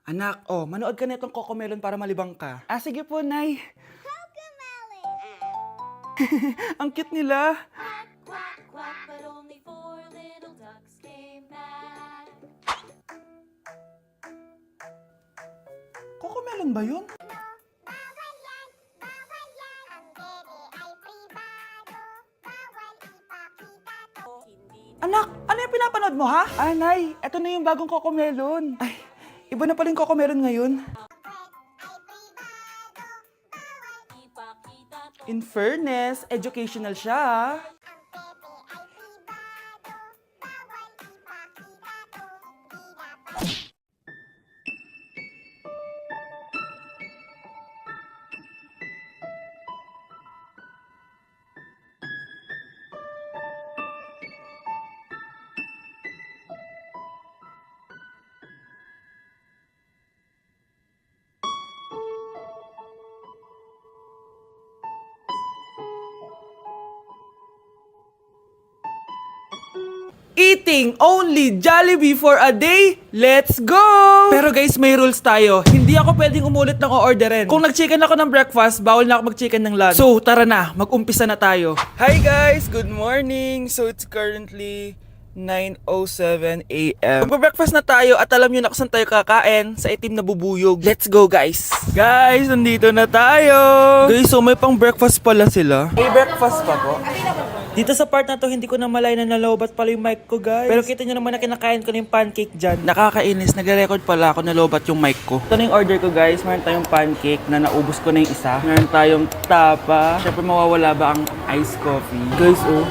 Anak, manood ka nitong Cocomelon para malibang ka. Ah, sige po, Nay. Ang cute nila. Quack, quack, but only four little ducks came back. Cocomelon ba yun? Anak, ano yung pinapanood mo, ha? Ah, Nay, eto na yung bagong Cocomelon. Ay, iba na pala yung Cocomelon ngayon. In fairness, educational siya, ha? Eating only Jollibee for a day? Let's go! Pero guys, may rules tayo. Hindi ako pwedeng umulit ng o-orderin. Kung nag-chicken ako ng breakfast, bawal na ako mag-chicken ng lunch. So, tara na, mag-umpisa na tayo. Hi guys! Good morning! So, it's currently 9:07 a.m. Magpa-breakfast na tayo at alam nyo na kung saan tayo kakain, sa itim na bubuyog. Let's go guys! Guys, nandito na tayo! Guys, so may pang breakfast pala sila. May breakfast pa po? Dito sa part na to, hindi ko na malay na nalobat pala yung mic ko, guys. Pero kita nyo naman na kinakain ko na yung pancake dyan. Nakakainis, nagre-record pala ako nalobat yung mic ko. Ito na yung order ko, guys. Meron tayong pancake na naubos ko na yung isa. Meron tayong tapa. Siyempre, mawawala ba ang iced coffee? Guys, oh.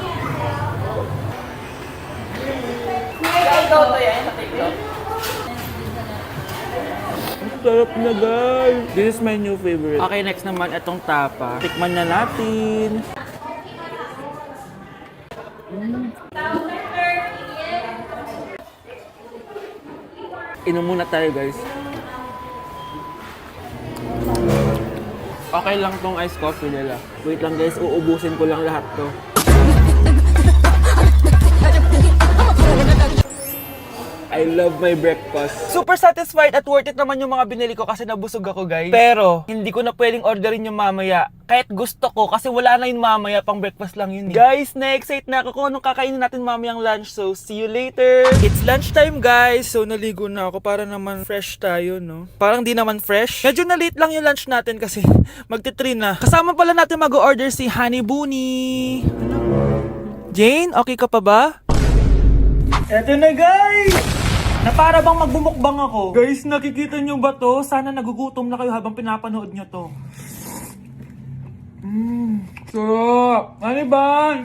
Ang sarap na, guys. This is my new favorite. Okay, next naman, itong tapa. Tikman na natin. Inom muna tayo, guys. Okay lang tong iced coffee nila. Wait lang, guys. Uubusin ko lang lahat to. I love my breakfast. Super satisfied at worth it naman yung mga binili ko kasi nabusog ako, guys. Pero, hindi ko na pwedeng orderin yung mamaya. Kahit gusto ko kasi wala na yung mamaya, pang breakfast lang yun. Guys, na-excite na ako kung anong kakainin natin mamayang lunch. So, see you later. It's lunchtime, guys. So, naligo na ako para naman fresh tayo, no? Parang di naman fresh. Medyo na-late lang yung lunch natin kasi magti-3 na. Kasama pala natin mag-order si Honey Bunny. Jane, okay ka pa ba? Eto na, guys! Na para bang magbumukbang ako. Guys, nakikita nyo ba to? Sana nagugutom na kayo habang pinapanood nyo to. Sarap! Ano ba?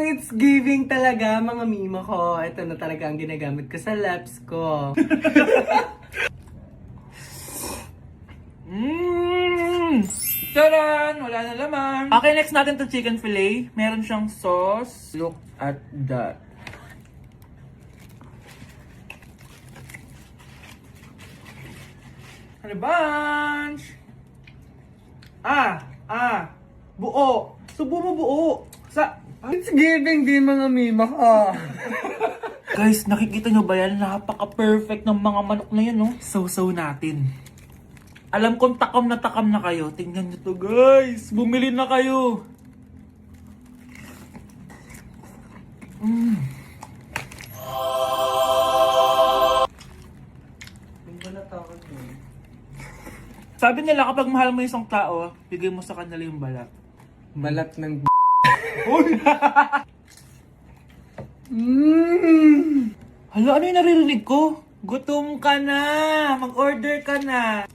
It's giving talaga, mga mima ko. Ito na talaga ang ginagamit ko sa laps ko. Taran! Wala na laman. Okay, next natin to chicken fillet. Meron siyang sauce. Look at that. Ano bunch? Buo. Subo mo buo. It's giving din, mga mima ko. Guys, nakikita nyo ba yan? Napaka-perfect ng mga manok na yan, no? So natin. Alam kong takam na kayo. Tingnan nyo to, guys. Bumili na kayo. Sabi nila kapag mahal mo isang tao, bigay mo sa kanila yung balat. Balat ng Hala, ano yung naririnig ko? Gutom ka na! Mag-order ka na!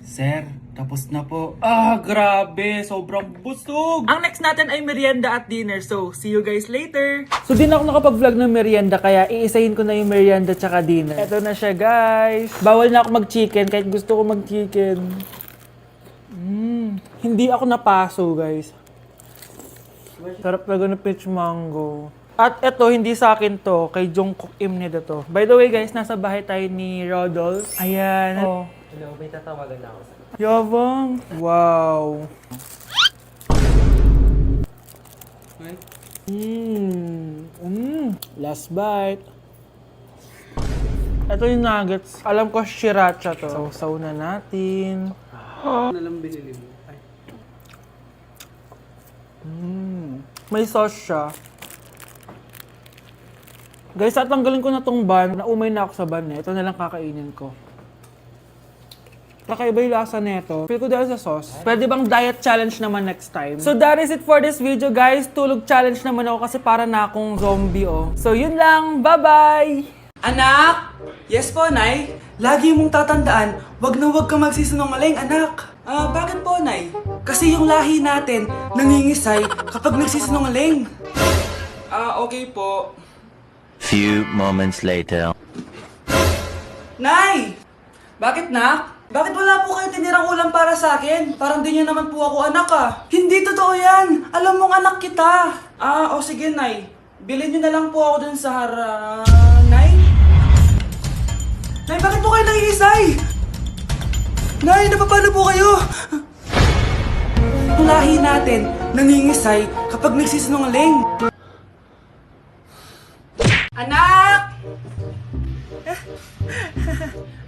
Sir, tapos na po. Grabe! Sobrang busog! Ang next natin ay merienda at dinner. So, see you guys later! So, di na ako nakapag-vlog ng merienda, kaya iisahin ko na yung merienda tsaka dinner. Eto na siya, guys! Bawal na ako mag-chicken kahit gusto ko mag-chicken. Hindi ako napaso, guys. Sarap talaga ng peach mango. At eto, hindi sa akin to. Kay Jungkook Imnida to. By the way, guys, nasa bahay tayo ni Rodolph. Ayan. Oh. Hello, may tatawagan na ako. Yabang. Wow. Last bite. Ito yung nuggets. Alam ko sriracha to. Sausaw na natin. Ano lang binili mo? Ay. May sauce siya. Guys, tatanggalin ko na tong bun. Naumay na ako sa bun eh. Ito na lang kakainin ko. Kakaiba yung lasa nito. Feel ko dahil sa sauce. Pwede bang diet challenge naman next time? So that is it for this video, guys. Tulog challenge naman ako kasi para na akong zombie, oh. So yun lang. Bye-bye! Anak! Yes po, Nay. Lagi mong tatandaan, wag na wag ka magsisinungaling, anak. Bakit po, Nay? Kasi yung lahi natin nangingisay kapag nagsisinungaling. Okay po. Few moments later. Nay! Bakit, nak? Bakit wala po kayo tinirang ulam para sa akin? Parang di niyo naman po ako anak, ah. Hindi totoo yan! Alam mong anak kita! Sige, Nay. Bilhin niyo na lang po ako dun sa Nay? Nay, bakit po kayo nangingisay? Nay, napapano po kayo? Yung lahi natin nangingisay kapag nagsisinungaling. Anak!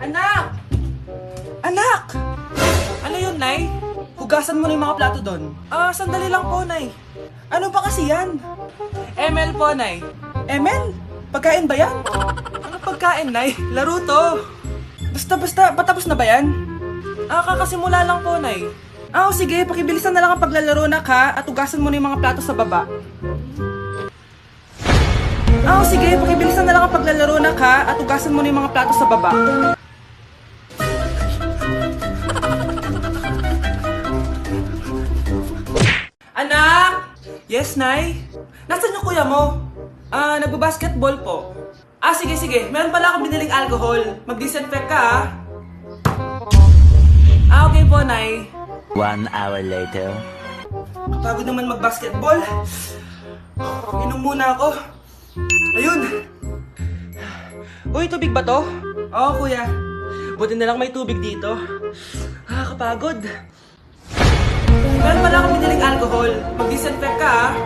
Anak! Anak! Ano yun, Nay? Hugasan mo na yung mga plato doon. Sandali lang po, Nay. Ano pa kasi yan? ML po, Nay. ML? Pagkain ba yan? Ano pagkain, Nay? Laro to. Basta, patapos na ba yan? Kakasimula lang po, Nay. Sige, pakibilisan na lang ang paglalaro, nak, ha? At hugasan mo na yung mga plato sa baba. Sige, pakibilisan na lang ang paglalaro, nak, ha? At hugasan mo na yung mga plato sa baba. Anak! Yes, Nay? Nasaan yung kuya mo? Nagbabasketball po. Sige. Meron pala akong biniling alcohol. Mag-disinfect ka, okay po, Nay. 1 hour later. Kapagod naman mag-basketball. Inom muna ako. Ayun! Uy, tubig ba to? Oo, kuya. Buti na lang may tubig dito. Kapagod. Meron pala akong biniling alcohol. Mag-disinfect ka,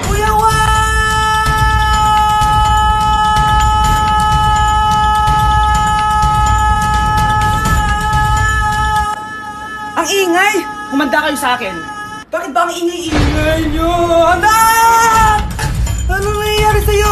Kuya, Ang ingay! Humanda kayo sa akin. Bakit ba ang ingay-ingay nyo? Anak! Ano nangyayari sa'yo?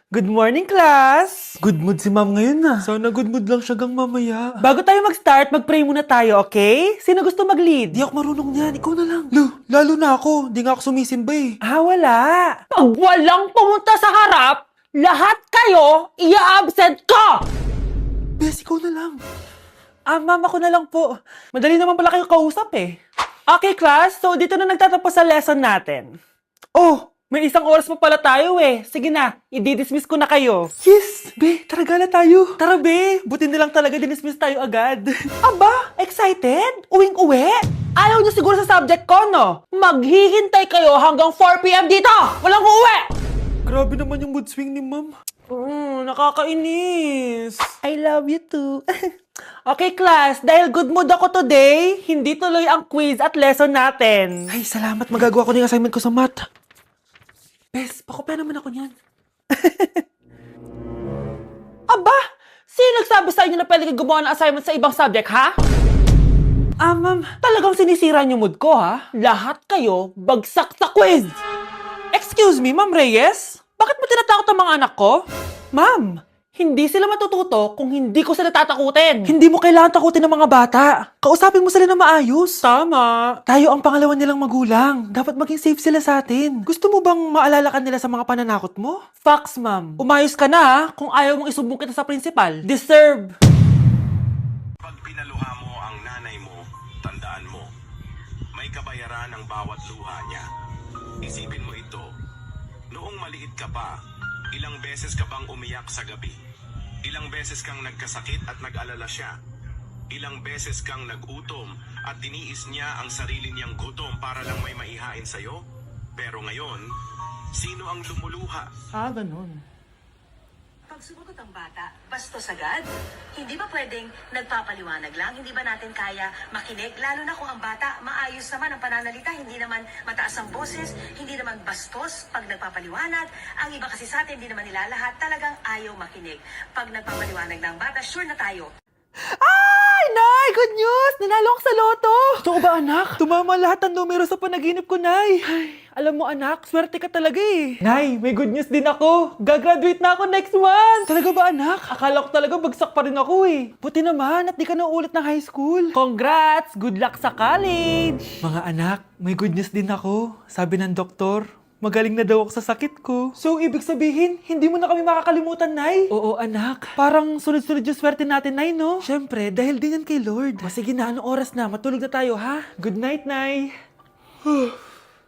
Good morning, class! Good mood si ma'am ngayon na. Sana good mood lang siya gang mamaya. Bago tayo mag-start, mag-pray muna tayo, okay? Sino gusto mag-lead? Di ako marunong niyan. Ikaw na lang. Lalo na ako. Di nga ako sumisimba eh. Wala. Pag walang pumunta sa harap, lahat kayo ia-absent ko! Bes, ikaw na lang. Ma'am, ako na lang po. Madali naman pala kayo kausap eh. Okay, class. So, dito na nagtatapos sa lesson natin. Oh, may 1 oras pa pala tayo eh. Sige na, i-dismiss ko na kayo. Yes! Be, tara gala tayo. Tara, be. Buti na lang talaga dinismiss tayo agad. Aba, excited? Uwing-uwi? Ayaw niyo siguro sa subject ko, no? Maghihintay kayo hanggang 4 p.m. dito! Walang uuwi! Grabe naman yung mood swing ni ma'am. Nakakainis. I love you too. Okay, class. Dahil good mood ako today, hindi tuloy ang quiz at lesson natin. Ay, salamat. Magagawa ko na yung assignment ko sa math. Bes, pakopya naman ako niyan. Aba! Sino nagsabi sa inyo na pwede kayo gumawa ng assignment sa ibang subject, ha? Ma'am. Talagang sinisira niyo mood ko, ha? Lahat kayo bagsak sa quiz! Excuse me, Ma'am Reyes? Bakit mo tinatakot ang mga anak ko? Ma'am, hindi sila matututo kung hindi ko sila tatakutin. Hindi mo kailangan takutin ng mga bata. Kausapin mo sila na maayos. Tama. Tayo ang pangalawa nilang magulang. Dapat maging safe sila sa atin. Gusto mo bang maalala ka nila sa mga pananakot mo? Facts, ma'am. Umayos ka na ha, kung ayaw mong isumbong kita sa principal. Deserve. Pag pinaluha mo ang nanay mo, tandaan mo, may kabayaran ang bawat luha niya. Isipin mo ito, noong maliit ka pa, ilang beses ka bang umiyak sa gabi? Ilang beses kang nagkasakit at nag-alala siya? Ilang beses kang nagutom at tiniis niya ang sarili niyang gutom para lang may maihain sa'yo? Pero ngayon, sino ang lumuluha? Ganun. Pag sumagot ang bata, bastos agad. Hindi ba pwedeng nagpapaliwanag lang? Hindi ba natin kaya makinig? Lalo na kung ang bata maayos naman ang pananalita, hindi naman mataas ang boses, hindi naman bastos pag nagpapaliwanag. Ang iba kasi sa atin, hindi naman nila lahat talagang ayaw makinig. Pag nagpapaliwanag ng bata, sure na tayo. Ay, Nay! Good news! Nanalo ako sa loto! Totoo ba, anak? Tumama lahat ng numero sa panaginip ko, Nay. Ay, alam mo, anak, swerte ka talaga eh. Nay, may good news din ako. Gagraduate na ako next month! Talaga ba, anak? Akala ko talaga bagsak pa rin ako eh. Buti naman at di ka na ulit ng high school. Congrats! Good luck sa college! Mga anak, may good news din ako. Sabi ng doktor, magaling na daw ako sa sakit ko. So, ibig sabihin, hindi mo na kami makakalimutan, Nay? Oo, anak. Parang sunod-sunod yung swerte natin, Nay, no? Siyempre, dahil din yan kay Lord. O sige na, anong oras na? Matulog na tayo, ha? Good night, Nay.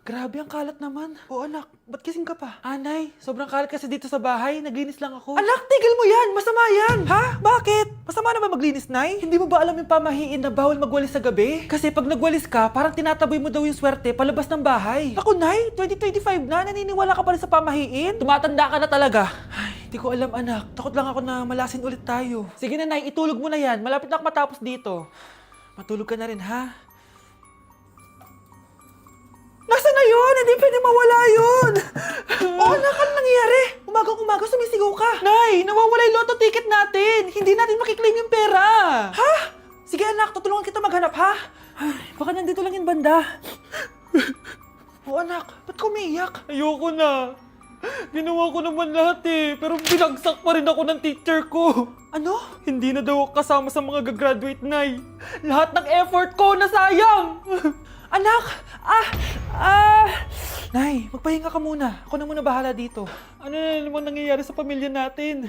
Grabe, ang kalat naman. Oo, anak. Ba't kising ka pa? Nay, sobrang kalat kasi dito sa bahay. Naglinis lang ako. Anak, tigil mo yan! Masama yan! Ha? Bakit? Masama na ba maglinis, Nay? Hindi mo ba alam yung pamahiin na bawal magwalis sa gabi? Kasi pag nagwalis ka, parang tinataboy mo daw yung swerte palabas ng bahay. Ako, Nay, 2025 na. Naniniwala ka pa rin sa pamahiin? Tumatanda ka na talaga. Ay, hindi ko alam, anak. Takot lang ako na malasin ulit tayo. Sige na, Nay, itulog mo na yan. Malapit na ako matapos dito. Matulog ka na rin, ha? Nasaan na yun? Hindi pwede mawala yun! Oo, anak, ano nangyayari? Umagang-umaga sumisigaw ka. Nay, nawawala yung lotto ticket natin. Hindi natin makiklaim yung pera. Ha? Sige anak, tutulungan kita maghanap, ha? Ay, baka nandito lang yung banda. Oo anak, ba't ka umiiyak? Ayoko na. Ginawa ko naman lahat eh, pero binagsak pa rin ako ng teacher ko. Ano? Hindi na daw ako kasama sa mga gagraduate, Nay. Lahat ng effort ko nasayang. Anak! Nay, magpahinga ka muna. Ako na muna bahala dito. Ano na naman nangyayari sa pamilya natin?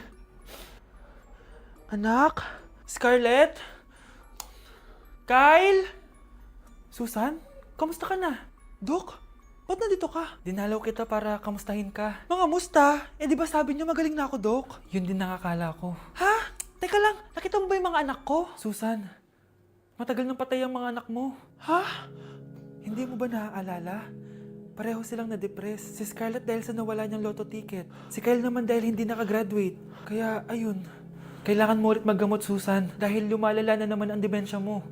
Anak? Scarlett? Kyle? Susan? Kamusta ka na? Dok? Ba't nandito ka? Dinalaw kita para kamustahin ka. Mga musta? Eh di ba sabi niyo magaling na ako, Dok? Yun din nakakala ko. Ha? Teka lang, nakita mo ba yung mga anak ko? Susan, matagal nang patay ang mga anak mo. Ha? Hindi mo ba naaalala? Pareho silang na-depress. Si Scarlett dahil sa nawala niyang lotto ticket. Si Kyle naman dahil hindi nakagraduate. Kaya, ayun. Kailangan mo ulit maggamot, Susan. Dahil lumalala na naman ang demensya mo.